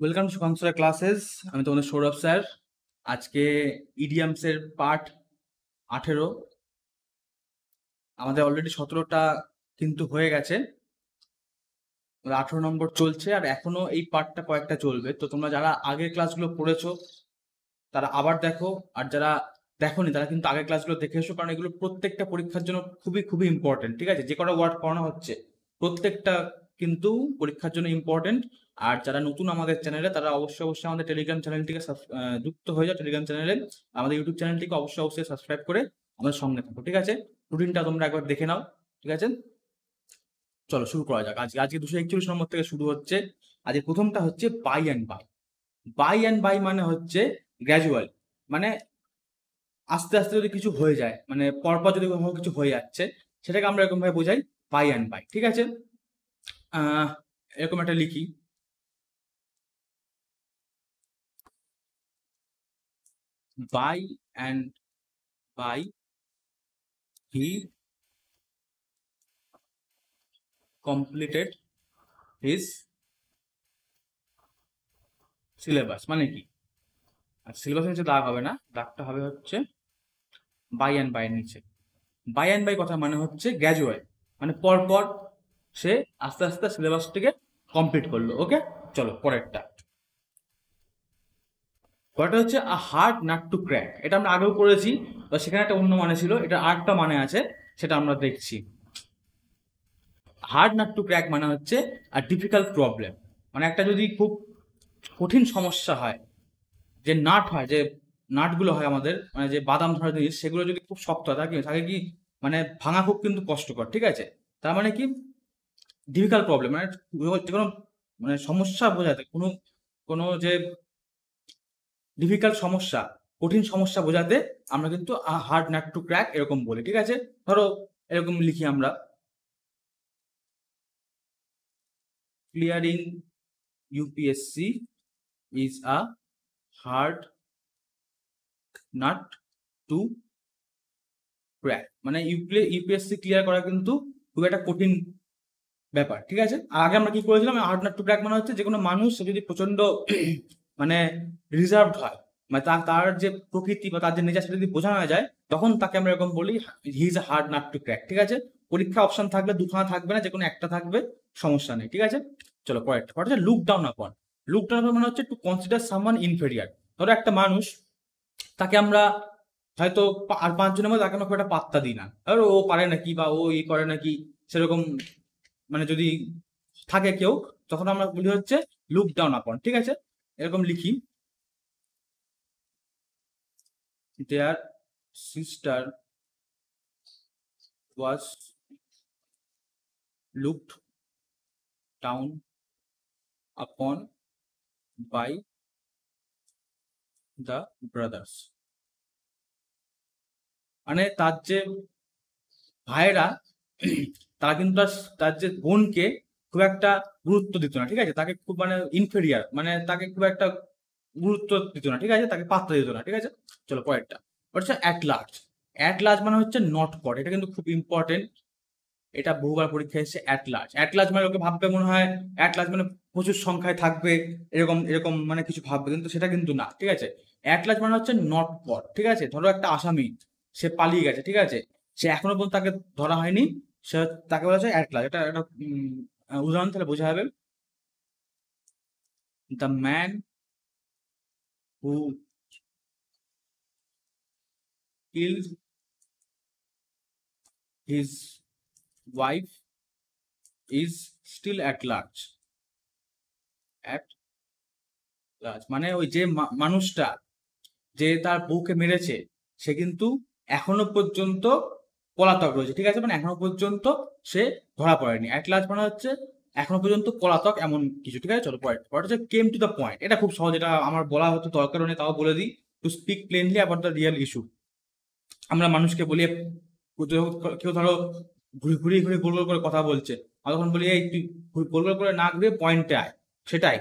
Welcome to Sukanta classes. আমি তোমাদের Sourav sir. আজকে ইডিয়ামসের পার্ট 18। আমাদের অলরেডি 17টা কিন্তু হয়ে গেছে, 18 নম্বর চলছে, আর এখনো এই পার্টটা কয়েকটা চলবে। তো তোমরা যারা আগের ক্লাসগুলো পড়েছো তারা আবার দেখো, আর যারা দেখোনি তারা কিন্তু আগের ক্লাসগুলো দেখে এসো, কারণ এগুলো প্রত্যেকটা পরীক্ষার জন্য খুবই খুবই ইম্পর্টেন্ট। ঠিক আছে, যে কটা ওয়ার্ড পড়ানো হচ্ছে প্রত্যেকটা কিন্তু পরীক্ষার জন্য ইম্পর্টেন্ট। আর যারা নতুন আমাদের চ্যানেলে তারা অবশ্যই অবশ্যই আমাদের টেলিগ্রাম চ্যানেলটিকে যুক্ত হয়ে যাও টেলিগ্রাম চ্যানেলে। আমাদের ইউটিউব চ্যানেলটিকে অবশ্যই অবশ্যই সাবস্ক্রাইব করে আমাদের সঙ্গে থাকো। ঠিক আছে, রুটিনটা তোমরা একবার দেখে নাও। ঠিক আছে, চলো শুরু করা যাক। আজকে 241 নম্বর থেকে শুরু হচ্ছে। আজকে প্রথমটা হচ্ছে by and by. By and by মানে হচ্ছে গ্র্যাজুয়াল, মানে আস্তে আস্তে যদি কিছু হয়ে যায়, মানে পরপর যদি কোনো কিছু হয়ে যাচ্ছে, সেটাকে আমরা এরকম ভাবে বোঝাই বাই অ্যান্ড বাই। ঠিক আছে, এরকম একটা লিখি, by and by he completed his syllabus. মানে কি, সিলেবাস নিচে দাগ হবে না, দাগটা হবে হচ্ছে বাই অ্যান্ড বাই এর নিচে। বাই অ্যান্ড বাই কথা মানে হচ্ছে গ্র্যাজুয়াল, মানে পরপর সে আস্তে আস্তে সিলেবাসটিকে কমপ্লিট করলো। ওকে, চলো পরেরটা। পরেরটা হচ্ছে আ হার্ড নাট টু ক্র্যাক। এটা আমরা আগেও করেছি, তো সেখানে একটা অন্য মানে ছিল, এটা আরেকটা মানে আছে, সেটা আমরা দেখছি। হার্ড নাট টু ক্র্যাক মানে হচ্ছে আর ডিফিকাল্ট প্রবলেম, মানে একটা যদি খুব কঠিন সমস্যা হয়, যে নাট হয়, যে নাটগুলো হয় আমাদের, মানে যে বাদাম ধরা জিনিস, সেগুলো যদি খুব শক্ত হয় তাকে কি মানে ভাঙা খুব কিন্তু কষ্টকর। ঠিক আছে, তার মানে কি ডিফিকাল্ট প্রবলেম, মানে যে কোনো মানে সমস্যা বোঝাতে, কোনো কোনো যে ডিফিকাল্ট সমস্যা, কঠিন সমস্যা বোঝাতে আমরা কিন্তু হার্ড নাট টু ক্র্যাক এরকম বলি। ঠিক আছে, ধরো এরকম লিখি আমরা, clearing UPSC is a hard nut two crack, মানে ইউপিএসসি ক্লিয়ার করা কিন্তু খুব একটা কঠিন ব্যাপার। ঠিক আছে, আগে আমরা কি করেছিলাম, হার্ড নাট টু ক্র্যাক মানে হচ্ছে যে কোনো মানুষ সে যদি প্রচন্ড মানে রিজার্ভড হয়, মানে তার যে প্রকৃতি বা তার যে নেচার সেটা যদি বোঝানো যায়, তখন তাকে আমরা এরকম বলি he is a hard nut two crack. ঠিক আছে, পরীক্ষা অপশন থাকবে, দুখানা থাকবে না, যে কোনো একটা থাকবে, সমস্যা নেই। ঠিক আছে, চলো পরেরটা হচ্ছে look down upon. Look down upon মানে হচ্ছে টু কনসিডার সামওয়ান ইনফেরিয়ার। ধরো একটা মানুষ, তাকে আমরা হয়তো আর 5 জনের মধ্যে তাকে আমরা খুব একটা পাত্তা দিই না, আর ও পারে নাকি বা ও ই করে নাকি, সেরকম মানে যদি থাকে কেউ, তখন আমরা বলি হচ্ছে লুক ডাউন আপন। ঠিক আছে, এরকম লিখি, their sister was looked down upon by the brothers. মানে তার যে ভাইয়েরা, তারা কিন্তু তার যে বোনকে খুব একটা গুরুত্ব দিত না। ঠিক আছে, তাকে খুব মানে ইনফেরিয়ার, মানে তাকে খুব একটা গুরুত্ব দিত না। ঠিক আছে, তাকে পাত্তা দিত না। ঠিক আছে, চলো পরেরটা হচ্ছে অ্যাট লার্জ। অ্যাট লার্জ মানে হচ্ছে নট কট, এটা কিন্তু খুব ইম্পর্টেন্ট, এটা বহুবার পরীক্ষায় এসেছে। অ্যাট লার্জ, অ্যাট লার্জ মানে ওকে ভাববে মনে হয় অ্যাট লার্জ মানে প্রচুর সংখ্যায় থাকবে, এরকম এরকম মানে কিছু ভাববে, কিন্তু সেটা কিন্তু না। ঠিক আছে, অ্যাট লার্জ মানে হচ্ছে নট কট। ঠিক আছে, ধরো একটা আসামি, সে পালিয়ে গেছে। ঠিক আছে, সে এখনো পর্যন্ত তাকে ধরা হয়নি, সে তাকে বলা হচ্ছে অ্যাট লার্জ। এটা একটা উদাহরণ তাহলে বোঝা যাবে, the man who killed his wife is still at large. At large মানে ওই যে মানুষটা যে তার বউকে মেরেছে, সে কিন্তু এখনো পর্যন্ত পলাতক রয়েছে। ঠিক আছে, মানে এখনো পর্যন্ত সে ধরা পড়েনি। অ্যাট লাস্ট মানে হচ্ছে এখনো পর্যন্ত পলাতক এমন কিছু। ঠিক আছে, চলো পয়েন্ট হচ্ছে কেম টু দ্য পয়েন্ট। এটা খুব সহজ, এটা আমার বলা হতো দরকার নেই, তাও বলে দিই, to speak plainly about the real issue. আমরা মানুষকে বলি, কেউ ধরো ঘুরিয়ে ঘুরিয়ে গোল গোল করে কথা বলছে, আমরা তখন বলি এই তুই গোল গোল করে না ঘুরিয়ে পয়েন্টে আয়। সেটাই,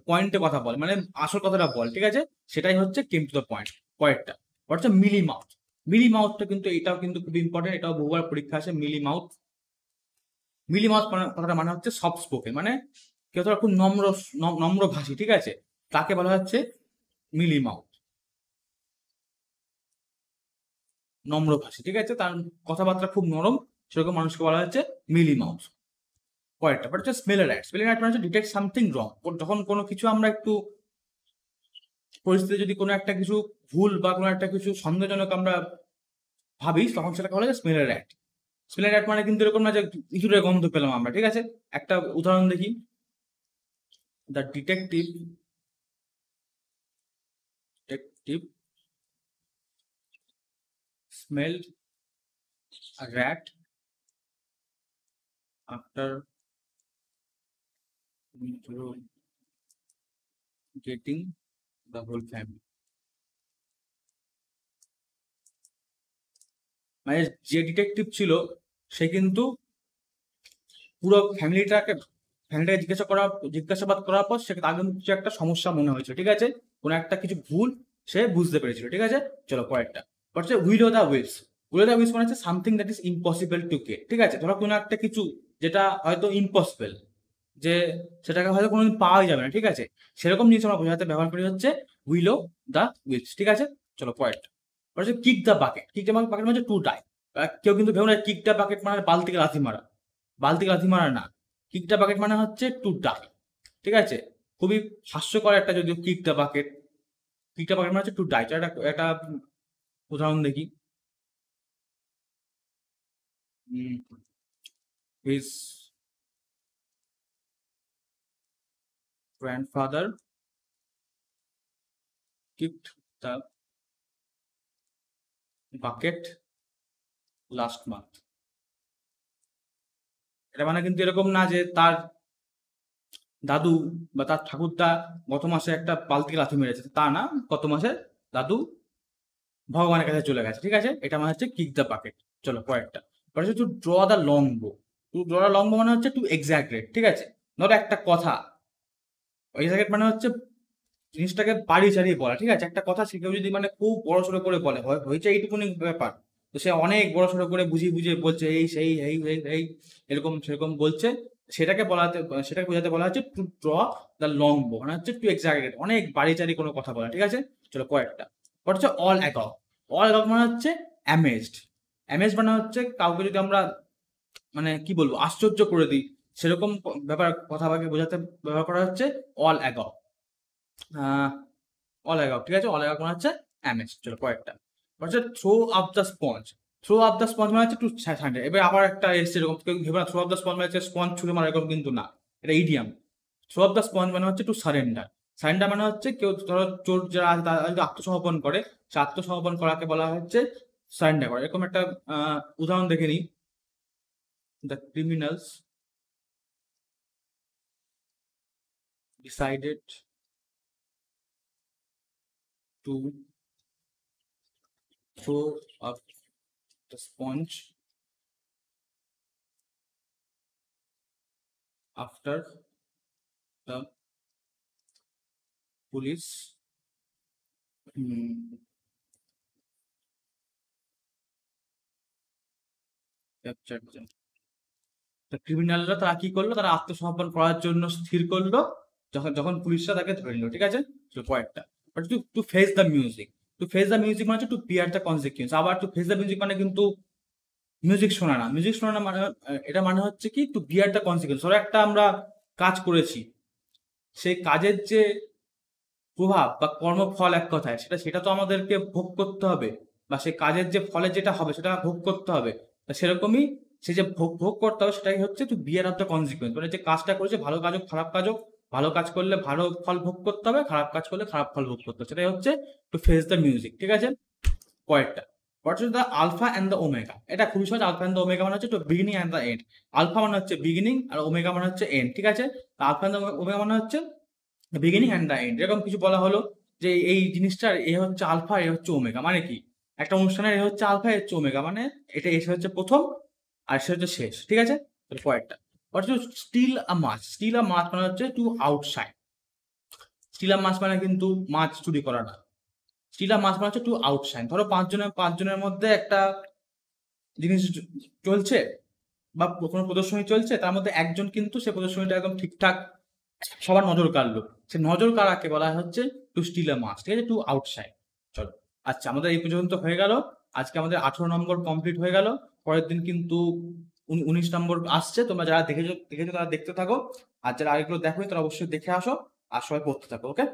পয়েন্টে কথা বল, মানে আসল কথাটা বল। ঠিক আছে, সেটাই হচ্ছে কেম টু দ্য পয়েন্ট। পয়েন্টটা হচ্ছে মিলি মাউথ। মিলি মাউথটা কিন্তু এটাও কিন্তু খুব ইম্পর্টেন্ট, এটাও বহুবার পরীক্ষা আসে। মিলি মাউথ, মিলি মাউথ কথাটা মানে হচ্ছে সফট স্পোকেন, মানে কেউ ধরো খুব নম্র ভাষী। ঠিক আছে, তাকে বলা হচ্ছে মিলি মাউথ, নম্রভাষী, ঠিক আছে, তার কথাবার্তা খুব নরম, সেরকম মানুষকে বলা হচ্ছে মিলি মাউথ। পরেরটা হচ্ছে স্মেলারাইট। স্মেলারাইট মানে হচ্ছে ডিটেক্ট সামথিং রং। যখন কোনো কিছু আমরা একটু পরিস্থিতি, যদি কোনো একটা কিছু ভুল বা কোনো একটা কিছু সন্দেহজনক আমরা ভাবি, তখন সেটাকে বলা যায় স্মেলারাইট। স্মেলারাইট মানে কিন্তু এরকম না যে ইঁদুরের গন্ধ পেলাম আমরা, ঠিক আছে। একটা উদাহরণ দেখি, the detective smelled a rat after getting the whole family. মানে যে ডিটেকটিভ ছিল সে কিন্তু পুরো ফ্যামিলিটাকে জিজ্ঞাসাবাদ করার পর সে তার কিছু একটা সমস্যা মনে হয়েছিল, ঠিক আছে, কোনো একটা কিছু ভুল সে বুঝতে পেরেছিল, ঠিক আছে। চলো পরেরটা হচ্ছে will o' the wills. Will o' the wills মানে হচ্ছে something that is impossible to get, ঠিক আছে। ধরো কোনো একটা কিছু যেটা হয়তো ইম্পসিবল, যে সেটাকে হয়তো কোনোদিন পাওয়াই যাবে না, ঠিক আছে, সেরকম জিনিস আমরা বোঝাতে ব্যবহার করি হচ্ছে উইল ও দ্য উইলস, ঠিক আছে। চলো পরেরটা হচ্ছে kick the bucket. Kick the bucket মানে টু ডাই। কেউ কিন্তু ভেবো না কিক দ্য বাকেট মানে বালতিকে লাথি মারা, বালতিকে লাথি মারা না। কিক দ্য বাকেট মানে হচ্ছে টু ডাই, ঠিক আছে। খুবই হাস্যকর একটা, যদিও kick the bucket, kick the bucket মানে হচ্ছে টু ডাই। একটা উদাহরণ দেখি, his grandfather kicked the bucket last month. এটা মানে কিন্তু এরকম না যে তার দাদু বা তার ঠাকুরদা গত মাসে একটা বালতি লাথি মেরেছে, তা না, গত মাসে দাদু ভগবানের কাছে চলে গেছে, ঠিক আছে। এটা মানে হচ্ছে কিক দ্য বাকেট। চলো পরেরটা হচ্ছে টু ড্র দ্য লং বো। টু ড্র দ্য লং বো মানে হচ্ছে টু এক্সাগ্রেট, ঠিক আছে। ধরো একটা কথা, এক্সাগ্রেট মানে হচ্ছে জিনিসটাকে বাড়িয়ে চাড়িয়ে বলা, ঠিক আছে। একটা কথা সে কেউ যদি মানে খুব বড় সড়ো করে বলে, হয়েছে এইটুকুনি ব্যাপার, তো সে অনেক বড় সড়ো করে বুঝিয়ে বুঝিয়ে বলছে এই সেই এই এই এই এরকম সেরকম বলছে, সেটাকে বোঝাতে বলা হচ্ছে টু ড্র দ্য লং বো, মানে হচ্ছে টু এক্সাজারেট, অনেক বাড়ি চাড়ি কোনো কথা বলা, ঠিক আছে। চলো কয়েকটা হচ্ছে অল অ্যাগক। অল অ্যাগক মানে হচ্ছে অ্যামেজড। অ্যামেজড মানে হচ্ছে কাউকে যদি আমরা মানে কি বলবো আশ্চর্য করে দিই, সেরকম ব্যাপার কথাবার্তা বোঝাতে ব্যবহার করা হচ্ছে অল অ্যাগক। অল অ্যাগক, ঠিক আছে। অল অ্যাগক মানে হচ্ছে অ্যামেজ। চলো কয়েকটা হচ্ছে throw up the sponge. Throw up the sponge মানে হচ্ছে টু সান্ডে। এবার আবার একটা এসছে এরকম, কেউ ভেবে না থ্রো আপ দ্য স্পঞ্জ মানে হচ্ছে স্পঞ্জ ছুঁড়ে মারা, এরকম কিন্তু না, এটা idiom. Throw up the sponge মানে হচ্ছে টু সারেন্ডার। সারেন্ডার মানে হচ্ছে কেউ ধরো চোর যারা আছে তারা যদি আত্মসমর্পণ করে, সে আত্মসমর্পণ করাকে বলা হচ্ছে সারেন্ডার করা। এরকম একটা উদাহরণ দেখে নিই, the criminals decided to throw up the sponge after the police captured them. ক্রিমিনালরা তারা কি করলো, তারা আত্মসমর্পণ করার জন্য স্থির করলো যখন যখন পুলিশরা তাকে ধরে নিল, ঠিক আছে। কয়েকটা to face the music. To face the music মানে টু বিয়ার দ্য কনসিকুয়েন্স। আবার টু ফেস দ্য মিউজিক মানে কিন্তু মিউজিক শোনা না, মিউজিক শোনা না মানে এটা মানে হচ্ছে কি টু বিয়ার দ্য কনসিকুয়েন্স। ধরো একটা আমরা কাজ করেছি, সেই কাজের যে প্রভাব বা কর্মফল এক কথায় সেটা সেটা তো আমাদেরকে ভোগ করতে হবে, বা সেই কাজের যে ফলে যেটা হবে সেটা ভোগ করতে হবে। সেরকমই সে যে ভোগ করতে হবে সেটাই হচ্ছে to bear of the consequence. মানে যে কাজটা করেছে, ভালো কাজ হোক খারাপ কাজ হোক, ভালো কাজ করলে ভালো ফল ভোগ করতে হবে, খারাপ কাজ করলে খারাপ ফল ভোগ করতে হবে, সেটাই হচ্ছে টু ফেস দ্য মিউজিক, ঠিক আছে। কয়েকটা the alpha and the omega. এটা খুবই সহজ। আলফা অ্যান্ড দ্য ওমেগা মানে হচ্ছে to beginning and the end. Alpha মানে হচ্ছে বিগিনিং আর ওমেগা মানে হচ্ছে এন্ড, ঠিক আছে। আলফা অ্যান্ড দ্য ওমেগা মানে হচ্ছে বিগিনিং অ্যান্ড দ্য এন্ড। এরকম কিছু বলা হলো যে এই জিনিসটার এ হচ্ছে আলফা, এ হচ্ছে ওমেগা। মানে কি একটা অনুষ্ঠানের এ হচ্ছে আলফা, এ হচ্ছে ওমেগা, মানে এটা এসে হচ্ছে প্রথম আর সে হচ্ছে শেষ, ঠিক আছে। কয়েকটা still a much. Still a মাছ মানে হচ্ছে টু আউটসাইড। স্টিল আ মাছ মানে কিন্তু মাছ চুরি করা না। স্টিল আ মাছ মানে হচ্ছে টু আউটসাইড। ধরো পাঁচজনের মধ্যে একটা জিনিস চলছে বা কোনো প্রদর্শনী চলছে, তার মধ্যে একজন কিন্তু সে প্রদর্শনীটা একদম ঠিকঠাক সবার নজর কাড়লো, সে নজর কাড়াকে বলা হচ্ছে টু স্টিল আ মাছ, ঠিক আছে, টু আউটসাইড। চলো, আচ্ছা আমাদের এই পর্যন্ত হয়ে গেল। আজকে আমাদের 18 নম্বর কমপ্লিট হয়ে গেল। পরের দিন কিন্তু 19 নম্বর আসছে। তোমরা যারা দেখেছো তারা দেখতে থাকো, আর যারা আগেগুলো দেখোনি তারা অবশ্যই দেখে আসো, আর সবাই পড়তে থাকো, ওকে।